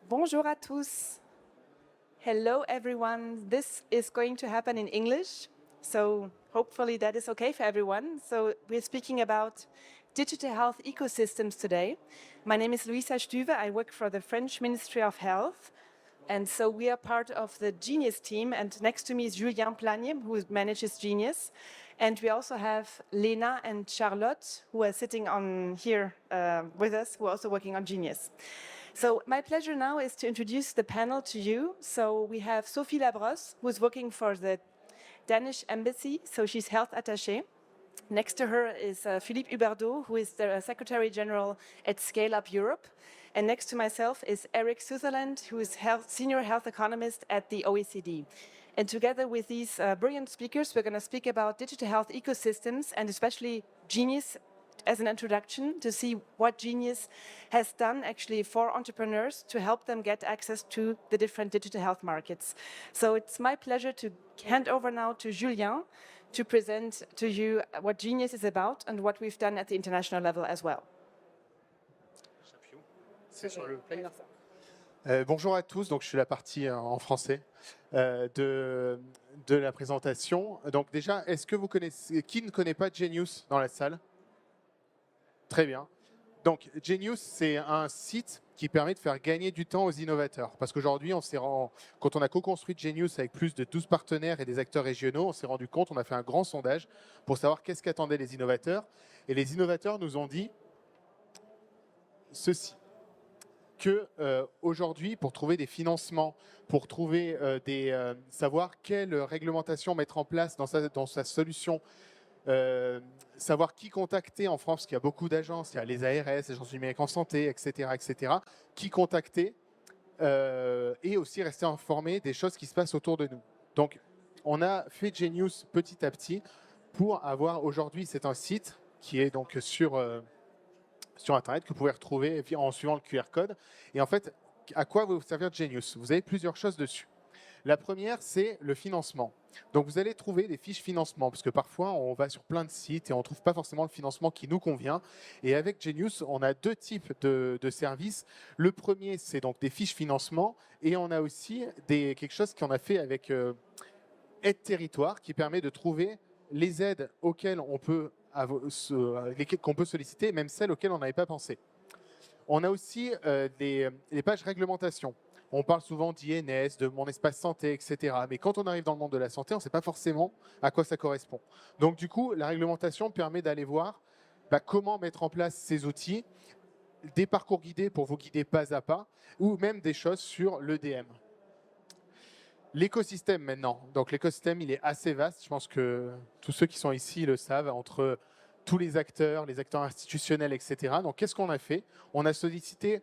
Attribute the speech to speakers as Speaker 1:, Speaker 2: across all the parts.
Speaker 1: Bonjour à tous. Hello, everyone. This is going to happen in English, so hopefully that is okay for everyone. So we're speaking about digital health ecosystems today. My name is Luisa Stuve. I work for the French Ministry of Health. And so we are part of the Genius team. And next to me is Julien Plagne, who manages Genius. And we also have Lena and Charlotte, who are sitting on here with us, who are also working on Genius. So my pleasure now is to introduce the panel to you. So we have Sophie Labrosse, who is working for the Danish embassy. So she's health attaché. Next to her is Philippe Huberdeau, who is the Secretary General at Scale Up Europe. And next to myself is Eric Sutherland, who is Senior Health Economist at the OECD. And together with these brilliant speakers, we're going to speak about digital health ecosystems and especially Genius as an introduction to see what Genius has done actually for entrepreneurs to help them get access to the different digital health markets. So it's my pleasure to hand over now to Julien to present to you what Genius is about and what we've done at the international level as well.
Speaker 2: C'est sur le player. Bonjour à tous, donc je suis la partie en français de la présentation. Donc déjà, est-ce que vous connaissez, qui ne connaît pas Genius dans la salle? Très bien. Donc Genius, c'est un site qui permet de faire gagner du temps aux innovateurs. Parce qu'aujourd'hui, quand on a co-construit Genius avec plus de 12 partenaires et des acteurs régionaux, on s'est rendu compte, on a fait un grand sondage pour savoir qu'est-ce qu'attendaient les innovateurs. Et les innovateurs nous ont dit ceci. Que aujourd'hui, pour trouver des financements, pour trouver savoir quelle réglementation mettre en place dans sa solution, savoir qui contacter en France, parce qu'il y a beaucoup d'agences, il y a les ARS, les agences numériques en santé, etc., qui contacter et aussi rester informé des choses qui se passent autour de nous. Donc, on a fait Genius petit à petit pour avoir aujourd'hui, c'est un site qui est donc sur Internet, que vous pouvez retrouver en suivant le QR code. Et en fait, à quoi va vous servir Genius? Vous avez plusieurs choses dessus. La première, c'est le financement. Donc, vous allez trouver des fiches financement, parce que parfois, on va sur plein de sites et on ne trouve pas forcément le financement qui nous convient. Et avec Genius, on a deux types de services. Le premier, c'est donc des fiches financement. Et on a aussi quelque chose qu'on a fait avec Aide Territoire, qui permet de trouver les aides auxquelles on peut qu'on peut solliciter, même celles auxquelles on n'avait pas pensé. On a aussi les pages réglementation. On parle souvent d'INS, de mon espace santé, etc. Mais quand on arrive dans le monde de la santé, on ne sait pas forcément à quoi ça correspond. Donc du coup, la réglementation permet d'aller voir comment mettre en place ces outils, des parcours guidés pour vous guider pas à pas, ou même des choses sur l'EDM. L'écosystème maintenant. Donc l'écosystème, il est assez vaste. Je pense que tous ceux qui sont ici le savent, entre tous les acteurs institutionnels, etc. Donc qu'est-ce qu'on a fait? On a sollicité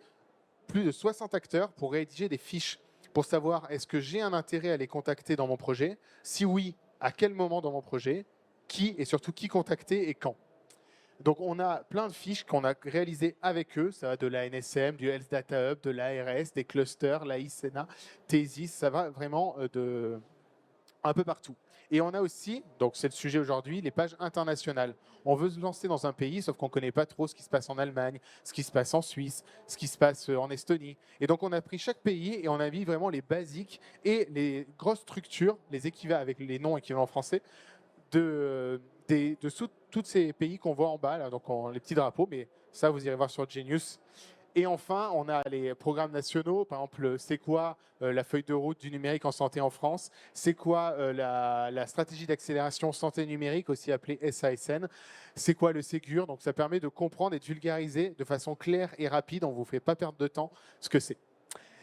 Speaker 2: plus de 60 acteurs pour rédiger des fiches, pour savoir est-ce que j'ai un intérêt à les contacter dans mon projet? Si oui, à quel moment dans mon projet? Qui et surtout qui contacter et quand? Donc, on a plein de fiches qu'on a réalisées avec eux. Ça va de la NSM, du Health Data Hub, de l'ARS, des clusters, la ICENA, TESIS. Ça va vraiment un peu partout. Et on a aussi, donc c'est le sujet aujourd'hui, les pages internationales. On veut se lancer dans un pays, sauf qu'on ne connaît pas trop ce qui se passe en Allemagne, ce qui se passe en Suisse, ce qui se passe en Estonie. Et donc, on a pris chaque pays et on a mis vraiment les basiques et les grosses structures, les équivalents avec les noms équivalents français, de tous ces pays qu'on voit en bas, là, donc les petits drapeaux, mais ça, vous irez voir sur Genius. Et enfin, on a les programmes nationaux. Par exemple, c'est quoi la feuille de route du numérique en santé en France? C'est quoi la stratégie d'accélération santé numérique, aussi appelée SASN? C'est quoi le Ségur? Donc, ça permet de comprendre et de vulgariser de façon claire et rapide. On ne vous fait pas perdre de temps ce que c'est.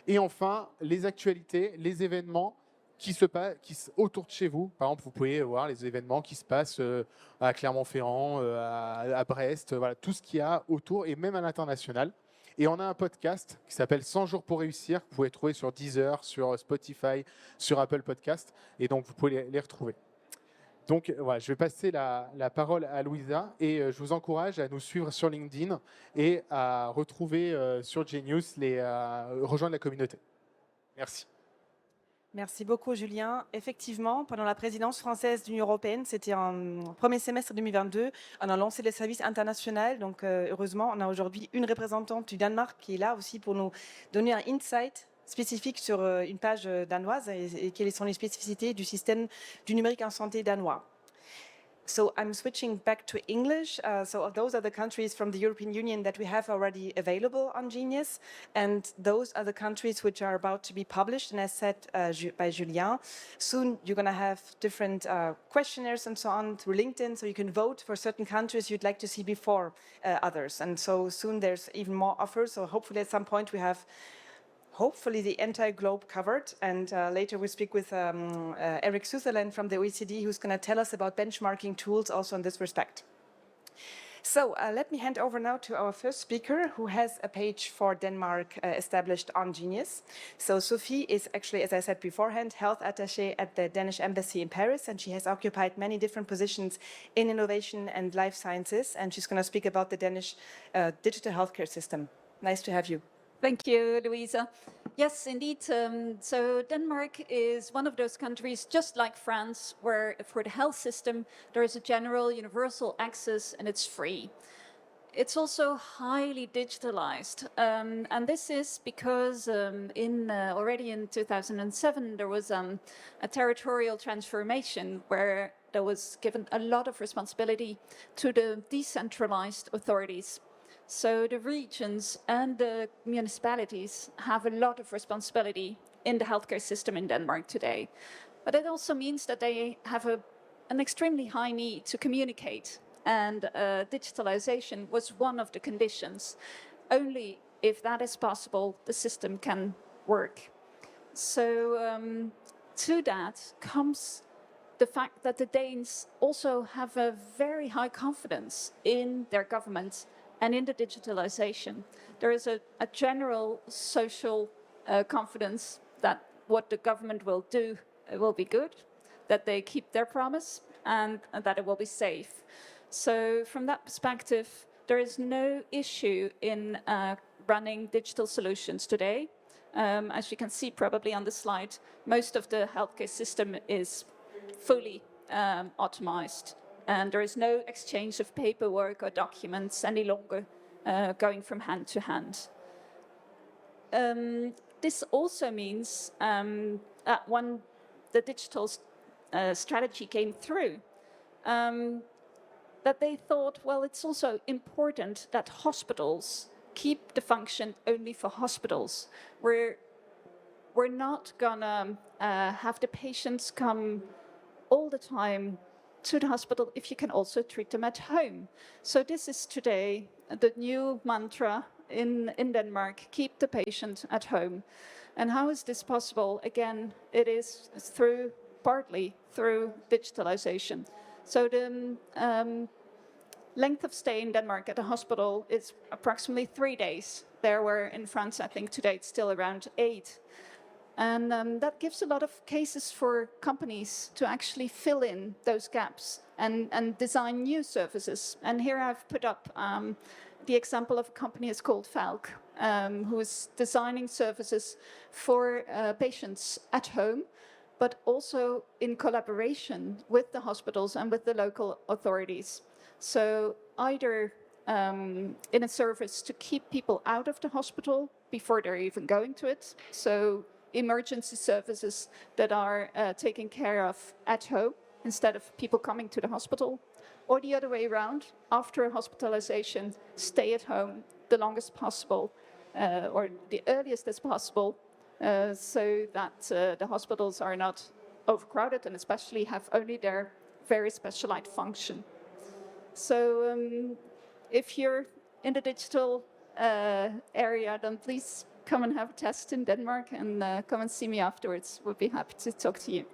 Speaker 2: Et enfin, les actualités, les événements qui se passe autour de chez vous. Par exemple, vous pouvez voir les événements qui se passent à Clermont-Ferrand, à Brest, voilà, tout ce qu'il y a autour et même à l'international. Et on a un podcast qui s'appelle 100 jours pour réussir, que vous pouvez trouver sur Deezer, sur Spotify, sur Apple Podcast, et donc vous pouvez les retrouver. Donc voilà, je vais passer la parole à Louisa et je vous encourage à nous suivre sur LinkedIn et à retrouver sur Genius, rejoindre la communauté. Merci.
Speaker 1: Merci beaucoup, Julien. Effectivement, pendant la présidence française de l'Union européenne, c'était en premier semestre 2022, on a lancé les services internationaux. Donc, heureusement, on a aujourd'hui une représentante du Danemark qui est là aussi pour nous donner un insight spécifique sur une page danoise et quelles sont les spécificités du système du numérique en santé danois. So I'm switching back to English. So those are the countries from the European Union that we have already available on Genius. And those are the countries which are about to be published. And as said by Julien, soon you're going to have different questionnaires and so on through LinkedIn. So you can vote for certain countries you'd like to see before others. And so soon there's even more offers. So hopefully at some point we have hopefully the entire globe covered. And later we speak with Eric Sutherland from the OECD, who's going to tell us about benchmarking tools also in this respect. So let me hand over now to our first speaker, who has a page for Denmark established on Genius. So Sophie is actually, as I said beforehand, health attaché at the Danish embassy in Paris, and she has occupied many different positions in innovation and life sciences, and she's going to speak about the Danish digital healthcare system. Nice to have you.
Speaker 3: Thank you, Louisa. Yes, indeed. So Denmark is one of those countries, just like France, where for the health system, there is a general universal access and it's free. It's also highly digitalized. And this is because already in 2007, there was a territorial transformation where there was given a lot of responsibility to the decentralized authorities. So the regions and the municipalities have a lot of responsibility in the healthcare system in Denmark today. But it also means that they have an extremely high need to communicate. And digitalization was one of the conditions. Only if that is possible, the system can work. So to that comes the fact that the Danes also have a very high confidence in their government and in the digitalization. There is a general social confidence that what the government will do will be good, that they keep their promise, and that it will be safe. So from that perspective, there is no issue in running digital solutions today. As you can see probably on the slide, most of the healthcare system is fully automized. And there is no exchange of paperwork or documents any longer going from hand to hand. This also means that when the digital strategy came through, that they thought, well, it's also important that hospitals keep the function only for hospitals. We're not gonna have the patients come all the time to the hospital if you can also treat them at home. So this is today the new mantra in Denmark, keep the patient at home. And how is this possible? Again, it is partly through digitalization. So the length of stay in Denmark at a hospital is approximately 3 days. There were in France, I think today it's still around 8. And that gives a lot of cases for companies to actually fill in those gaps and design new services. And here I've put up the example of a company is called Falk, who is designing services for patients at home, but also in collaboration with the hospitals and with the local authorities. So either in a service to keep people out of the hospital before they're even going to it. So emergency services that are taken care of at home instead of people coming to the hospital, or the other way around, after hospitalization, stay at home the longest possible or the earliest as possible so that the hospitals are not overcrowded and especially have only their very specialized function. So if you're in the digital area, then please come and have a test in Denmark and come and see me afterwards. We'll be happy to talk to you.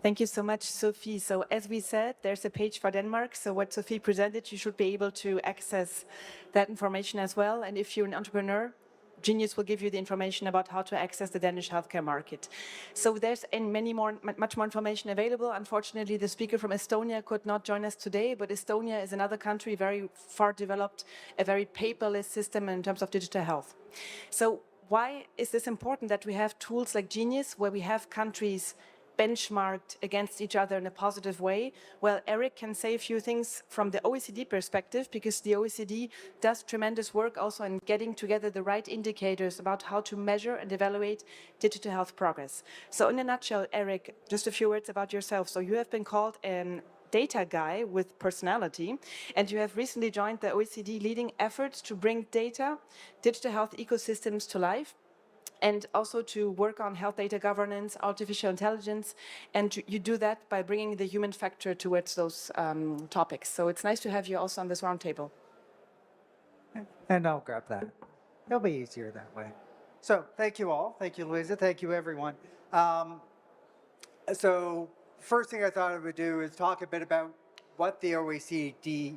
Speaker 1: Thank you so much, Sophie. So as we said, there's a page for Denmark. So what Sophie presented, you should be able to access that information as well. And if you're an entrepreneur, Genius will give you the information about how to access the Danish healthcare market. So there's much more information available. Unfortunately, the speaker from Estonia could not join us today, but Estonia is another country very far developed, a very paperless system in terms of digital health. So why is this important that we have tools like Genius, where we have countries benchmarked against each other in a positive way? Well, Eric can say a few things from the OECD perspective, because the OECD does tremendous work also in getting together the right indicators about how to measure and evaluate digital health progress. So in a nutshell, Eric, just a few words about yourself. So you have been called an data guy with personality, and you have recently joined the OECD leading efforts to bring data, digital health ecosystems to life, and also to work on health data governance, artificial intelligence, and you do that by bringing the human factor towards those topics. So it's nice to have you also on this roundtable.
Speaker 4: And I'll grab that. It'll be easier that way. So thank you all. Thank you, Louisa. Thank you, everyone. So first thing I thought I would do is talk a bit about what the OECD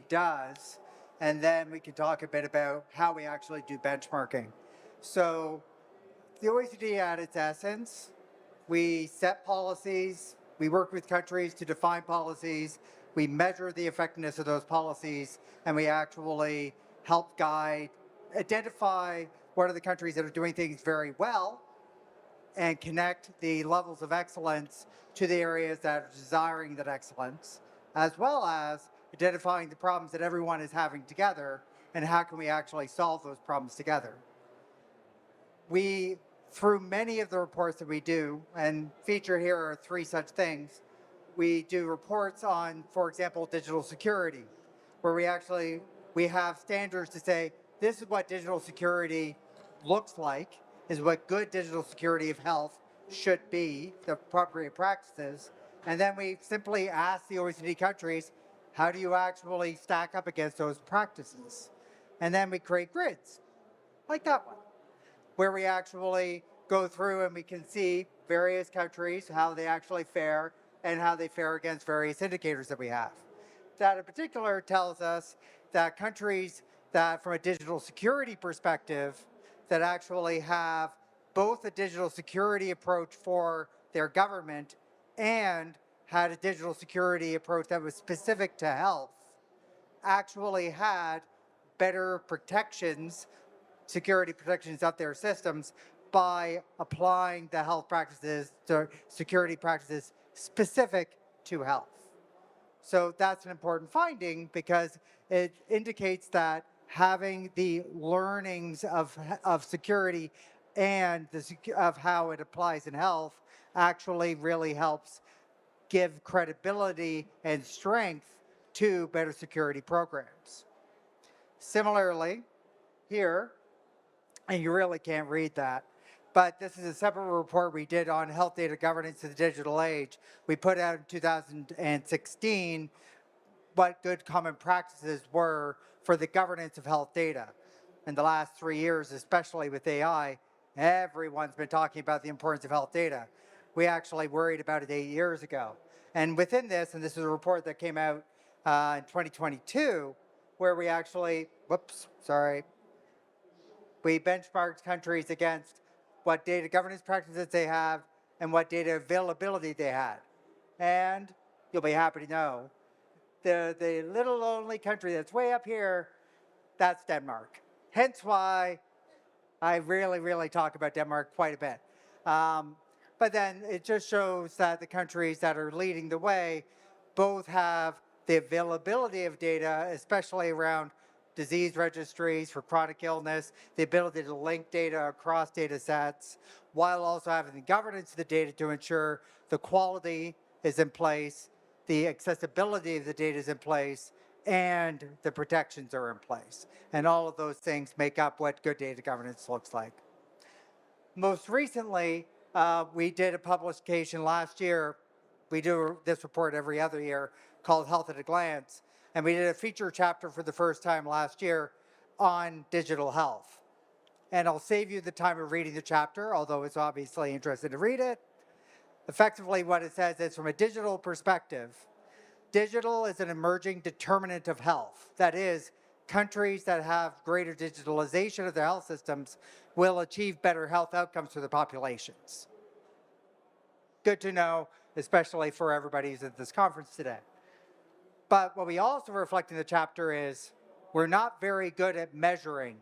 Speaker 4: does, and then we can talk a bit about how we actually do benchmarking. So the OECD at its essence, we set policies, we work with countries to define policies, we measure the effectiveness of those policies, and we actually help guide, identify what are the countries that are doing things very well, and connect the levels of excellence to the areas that are desiring that excellence, as well as identifying the problems that everyone is having together, and how can we actually solve those problems together. We, through many of the reports that we do, and featured here are 3 such things, we do reports on, for example, digital security, where we have standards to say, this is what digital security looks like, is what good digital security of health should be, the appropriate practices. And then we simply ask the OECD countries, how do you actually stack up against those practices? And then we create grids, like that one, where we actually go through and we can see various countries, how they actually fare, and how they fare against various indicators that we have. That in particular tells us that countries that, from a digital security perspective, that actually have both a digital security approach for their government and had a digital security approach that was specific to health, actually had better protections, security protections of their systems by applying the health practices, the security practices specific to health. So that's an important finding because it indicates that having the learnings of security and of how it applies in health actually really helps give credibility and strength to better security programs. Similarly, here, and you really can't read that, but this is a separate report we did on health data governance in the digital age. We put out in 2016 what good common practices were for the governance of health data. In the last 3 years, especially with AI, everyone's been talking about the importance of health data. We actually worried about it 8 years ago. And within this, and this is a report that came out in 2022, where we actually, we benchmarked countries against what data governance practices they have and what data availability they had. And you'll be happy to know, the little only country that's way up here, that's Denmark. Hence why I really talk about Denmark quite a bit. But then it just shows that the countries that are leading the way both have the availability of data, especially around disease registries for chronic illness, the ability to link data across data sets, while also having the governance of the data to ensure the quality is in place, the accessibility of the data is in place, and the protections are in place. And all of those things make up what good data governance looks like. Most recently, we did a publication last year. We do this report every other year called Health at a Glance. And we did a feature chapter for the first time last year on digital health. And I'll save you the time of reading the chapter, although it's obviously interesting to read it. Effectively, what it says is from a digital perspective, digital is an emerging determinant of health. That is, countries that have greater digitalization of their health systems will achieve better health outcomes for their populations. Good to know, especially for everybody who's at this conference today. But what we also reflect in the chapter is we're not very good at measuring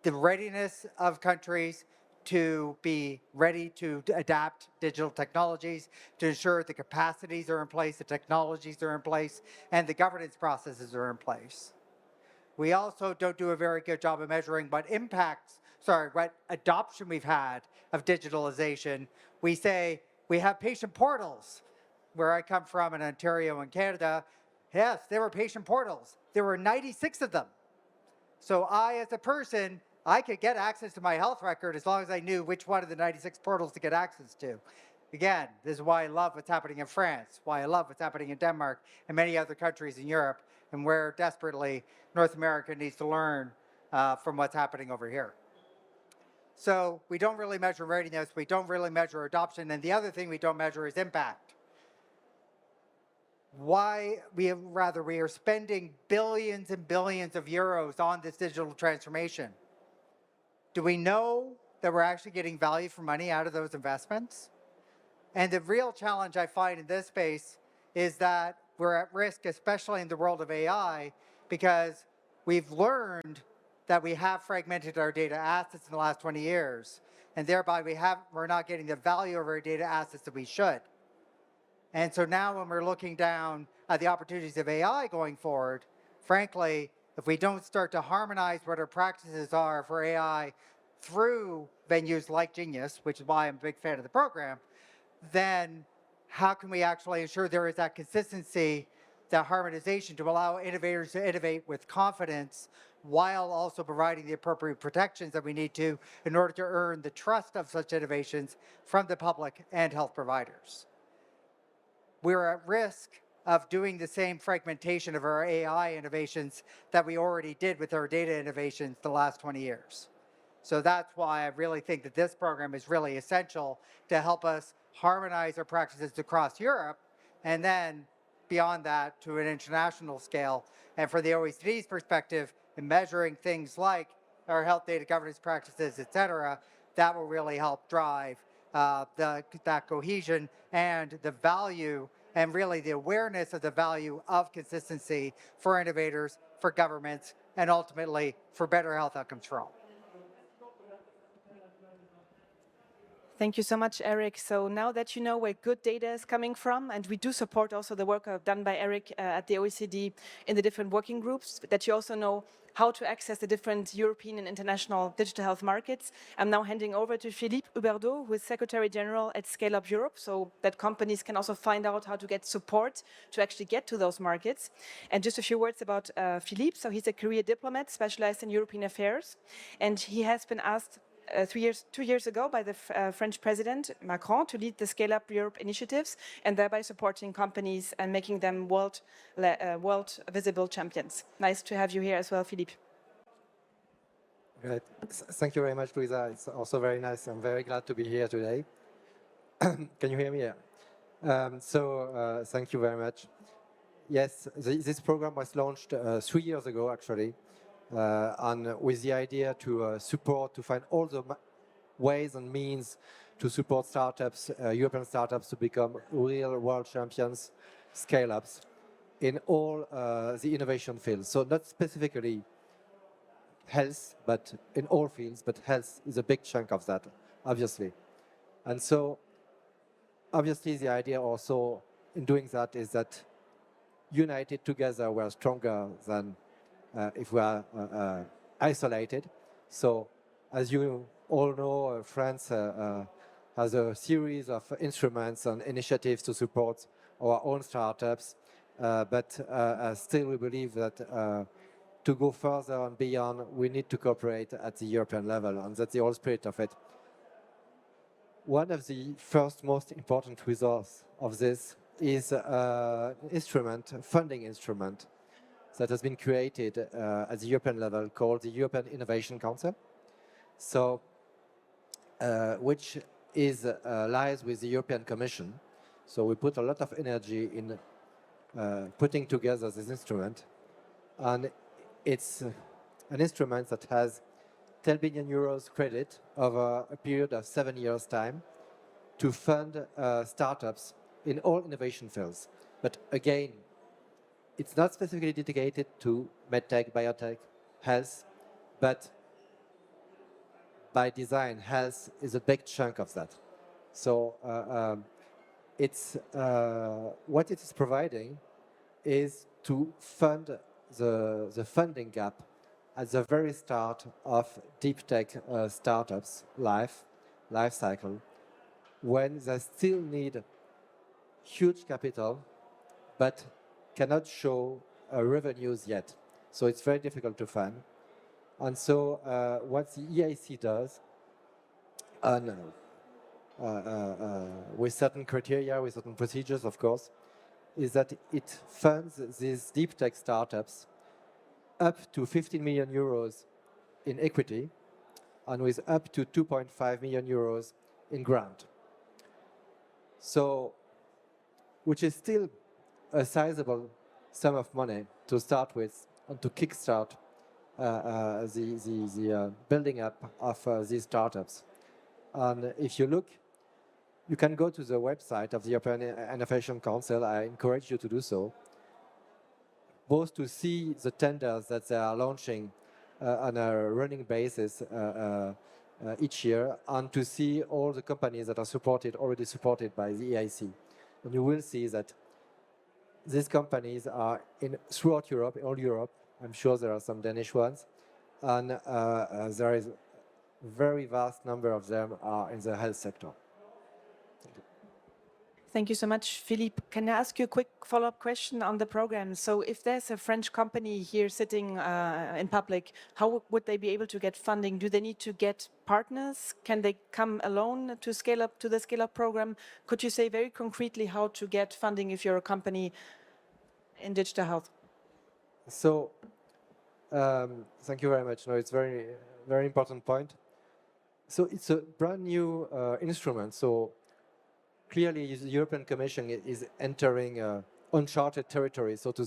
Speaker 4: the readiness of countries to be ready to adapt digital technologies, to ensure the capacities are in place, the technologies are in place, and the governance processes are in place. We also don't do a very good job of measuring what adoption we've had of digitalization. We say we have patient portals. Where I come from in Ontario in Canada, yes, there were patient portals. There were 96 of them. So I, as a person, I could get access to my health record as long as I knew which one of the 96 portals to get access to. Again, this is why I love what's happening in France, why I love what's happening in Denmark and many other countries in Europe, and where desperately North America needs to learn from what's happening over here. So we don't really measure readiness, we don't really measure adoption, and the other thing we don't measure is impact. We are spending billions and billions of euros on this digital transformation. Do we know that we're actually getting value for money out of those investments? And the real challenge I find in this space is that we're at risk, especially in the world of AI, because we've learned that we have fragmented our data assets in the last 20 years, and thereby we're not getting the value of our data assets that we should. And so now when we're looking down at the opportunities of AI going forward, frankly, if we don't start to harmonize what our practices are for AI through venues like Genius, which is why I'm a big fan of the program, then how can we actually ensure there is that consistency, that harmonization to allow innovators to innovate with confidence while also providing the appropriate protections that we need to in order to earn the trust of such innovations from the public and health providers. We're at risk of doing the same fragmentation of our AI innovations that we already did with our data innovations the last 20 years. So that's why I really think that this program is really essential to help us harmonize our practices across Europe, and then beyond that to an international scale. And for the OECD's perspective, in measuring things like our health data governance practices, et cetera, that will really help drive that cohesion and the value and really the awareness of the value of consistency for innovators, for governments, and ultimately for better health outcomes for all.
Speaker 1: Thank you so much, Eric. So now that you know where good data is coming from, and we do support also the work done by Eric at the OECD in the different working groups, that you also know how to access the different European and international digital health markets, I'm now handing over to Philippe Huberdeau, who is Secretary General at Scale Up Europe, so that companies can also find out how to get support to actually get to those markets. And just a few words about Philippe. So he's a career diplomat specialized in European affairs, and he has been asked 2 years ago by the French President Macron to lead the Scale Up Europe initiatives and thereby supporting companies and making them world visible champions. Nice to have you here as well, Philippe.
Speaker 5: Great. Thank you very much, Louisa. It's also very nice. I'm very glad to be here today. Can you hear me? Yeah. Thank you very much. Yes, this program was launched 3 years ago, actually. And with the idea to support, to find all the ways and means to support startups, European startups to become real world champions, scale-ups in all the innovation fields. So not specifically health, but in all fields, but health is a big chunk of that, obviously. And so obviously the idea also in doing that is that united together we're stronger than if we are isolated. So, as you all know, France has a series of instruments and initiatives to support our own startups, but still we believe that to go further and beyond, we need to cooperate at the European level, and that's the whole spirit of it. One of the first most important results of this is an instrument, a funding instrument, that has been created at the European level called the European Innovation Council, so which is lies with the European Commission. So we put a lot of energy in putting together this instrument, and it's an instrument that has 10 billion euros credit over a period of 7 years' time to fund startups in all innovation fields. But again, it's not specifically dedicated to medtech, biotech, health, but by design, health is a big chunk of that. So it's what it is providing is to fund the funding gap at the very start of deep tech startups life cycle, when they still need huge capital but cannot show revenues yet. So it's very difficult to fund. And so what the EIC does, with certain criteria, with certain procedures, of course, is that it funds these deep tech startups up to 15 million euros in equity and with up to 2.5 million euros in grant. So, which is still a sizable sum of money to start with and to kickstart the building up of these startups. And if you look, you can go to the website of the European Innovation Council. I encourage you to do so, both to see the tenders that they are launching on a running basis each year, and to see all the companies that are already supported by the EIC. And you will see that these companies are throughout Europe, all Europe. I'm sure there are some Danish ones, and there is a very vast number of them are in the health sector.
Speaker 1: Thank you so much, Philippe. Can I ask you a quick follow-up question on the program? So if there's a French company here sitting in public, how would they be able to get funding? Do they need to get partners? Can they come alone to scale up to the scale-up program? Could you say very concretely how to get funding if you're a company in digital health?
Speaker 5: So, thank you very much. No, it's very, very important point. So it's a brand new instrument. So clearly, the European Commission is entering uncharted territory, so to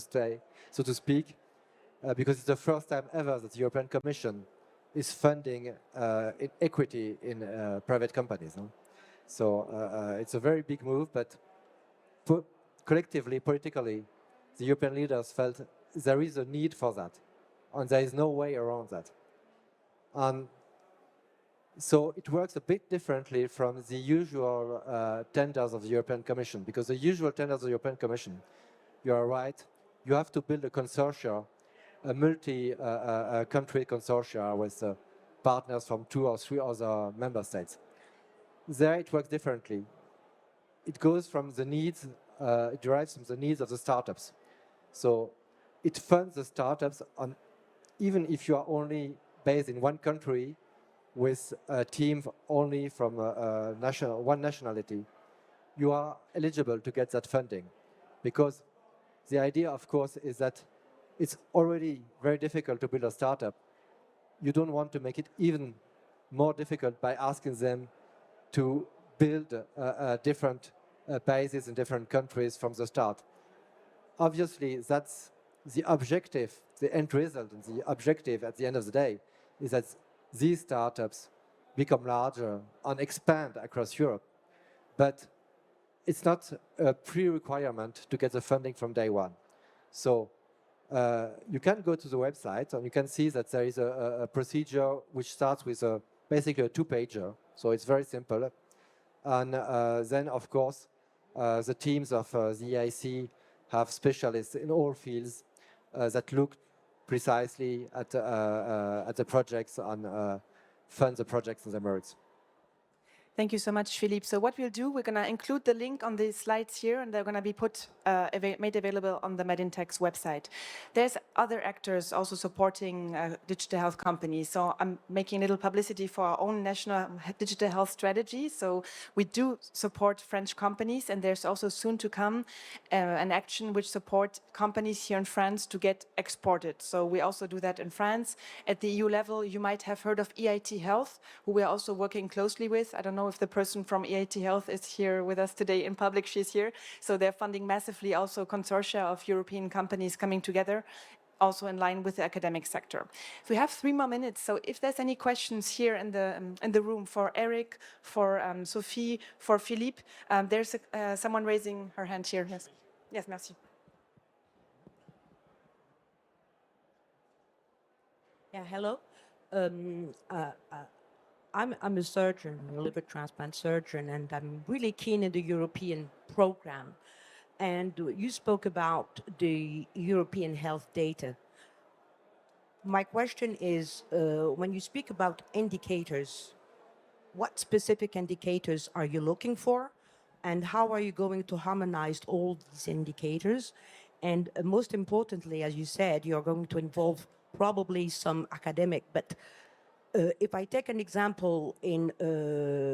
Speaker 5: speak, because it's the first time ever that the European Commission is funding equity in private companies. No? So it's a very big move, but collectively, politically, the European leaders felt there is a need for that, and there is no way around that. And so it works a bit differently from the usual tenders of the European Commission, because the usual tenders of the European Commission, you are right, you have to build a consortia, a multi-country consortia with partners from 2 or 3 other member states. There it works differently. It goes from the needs, it derives from the needs of the startups. So it funds the startups on, even if you are only based in one country, with a team only from one nationality, you are eligible to get that funding. Because the idea, of course, is that it's already very difficult to build a startup. You don't want to make it even more difficult by asking them to build different bases in different countries from the start. Obviously, that's the objective, the end result, and the objective at the end of the day is that these startups become larger and expand across Europe. But it's not a pre-requirement to get the funding from day one. So you can go to the website and you can see that there is a procedure which starts with basically a 2-pager. So it's very simple. And then, of course, the teams of the EIC have specialists in all fields that look precisely at the projects and fund the projects and the merits.
Speaker 1: Thank you so much, Philippe. So what we'll do, we're going to include the link on the slides here, and they're going to be made available on the Medintech's website. There's other actors also supporting digital health companies. So I'm making a little publicity for our own national digital health strategy. So we do support French companies, and there's also soon to come an action which supports companies here in France to get exported. So we also do that in France. At the EU level, you might have heard of EIT Health, who we are also working closely with. I don't know if the person from EIT Health is here with us today in public. She's here. So they're funding massively also consortia of European companies coming together, also in line with the academic sector. We have 3 more minutes. So if there's any questions here in the room for Eric, for Sophie, for Philippe, there's someone raising her hand here. Yes, yes, merci.
Speaker 6: Yeah, hello. I'm a surgeon, a liver transplant surgeon, and I'm really keen in the European program. And you spoke about the European health data. My question is, when you speak about indicators, what specific indicators are you looking for? And how are you going to harmonize all these indicators? And most importantly, as you said, you're going to involve probably some academic, but if I take an example in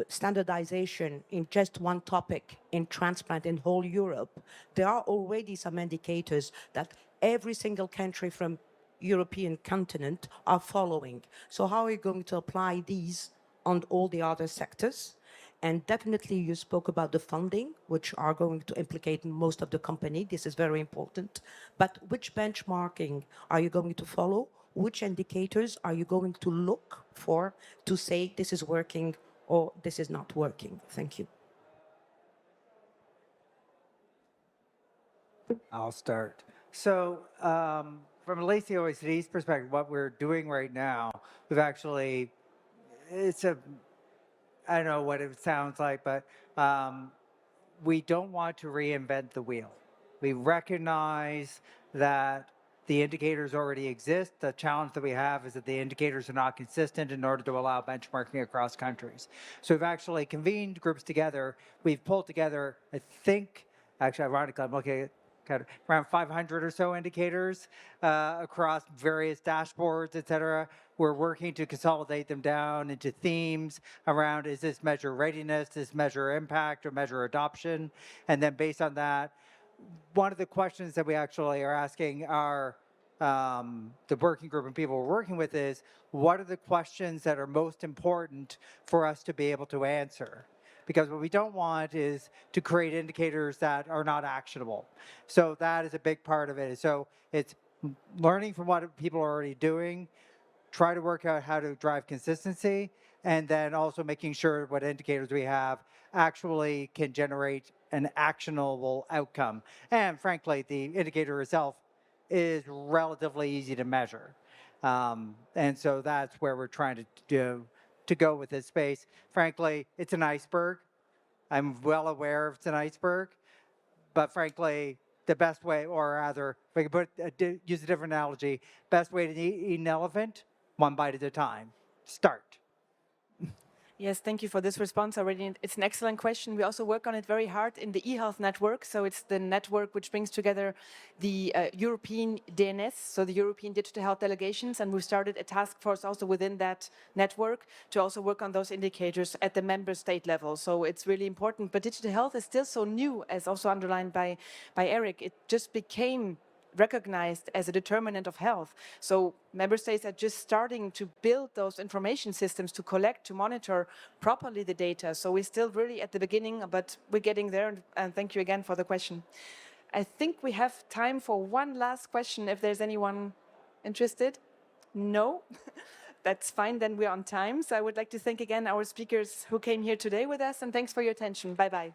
Speaker 6: standardization in just one topic in transplant in whole Europe, there are already some indicators that every single country from European continent are following. So how are you going to apply these on all the other sectors? And definitely you spoke about the funding, which are going to implicate most of the company. This is very important. But which benchmarking are you going to follow? Which indicators are you going to look for to say this is working or this is not working? Thank you.
Speaker 4: I'll start. So from at least the OECD's perspective, what we're doing right now, we've actually, I don't know what it sounds like, but we don't want to reinvent the wheel. We recognize that the indicators already exist. The challenge that we have is that the indicators are not consistent in order to allow benchmarking across countries. So we've actually convened groups together. We've pulled together, I think, actually ironically, I'm looking at kind of around 500 or so indicators across various dashboards, et cetera. We're working to consolidate them down into themes around, is this measure readiness, is this measure impact, or measure adoption? And then based on that, one of the questions that we actually are asking our the working group and people we're working with is, what are the questions that are most important for us to be able to answer? Because what we don't want is to create indicators that are not actionable. So that is a big part of it. So it's learning from what people are already doing, try to work out how to drive consistency, and then also making sure what indicators we have actually can generate an actionable outcome. And frankly, the indicator itself is relatively easy to measure. And so that's where we're trying to go with this space. Frankly, it's an iceberg. I'm well aware it's an iceberg, but frankly, the best way, or rather, if I could use a different analogy, best way to eat an elephant, one bite at a time. Start.
Speaker 1: Yes, thank you for this response already. It's an excellent question. We also work on it very hard in the eHealth network. So it's the network which brings together the European DNS, so the European Digital Health Delegations. And we started a task force also within that network to also work on those indicators at the member state level. So it's really important. But digital health is still so new, as also underlined by Eric. It just became recognized as a determinant of health. So member states are just starting to build those information systems to collect, to monitor properly the data. So we're still really at the beginning, but we're getting there. And thank you again for the question. I think we have time for one last question, if there's anyone interested. No? That's fine, then we're on time. So I would like to thank again our speakers who came here today with us, and thanks for your attention. Bye-bye.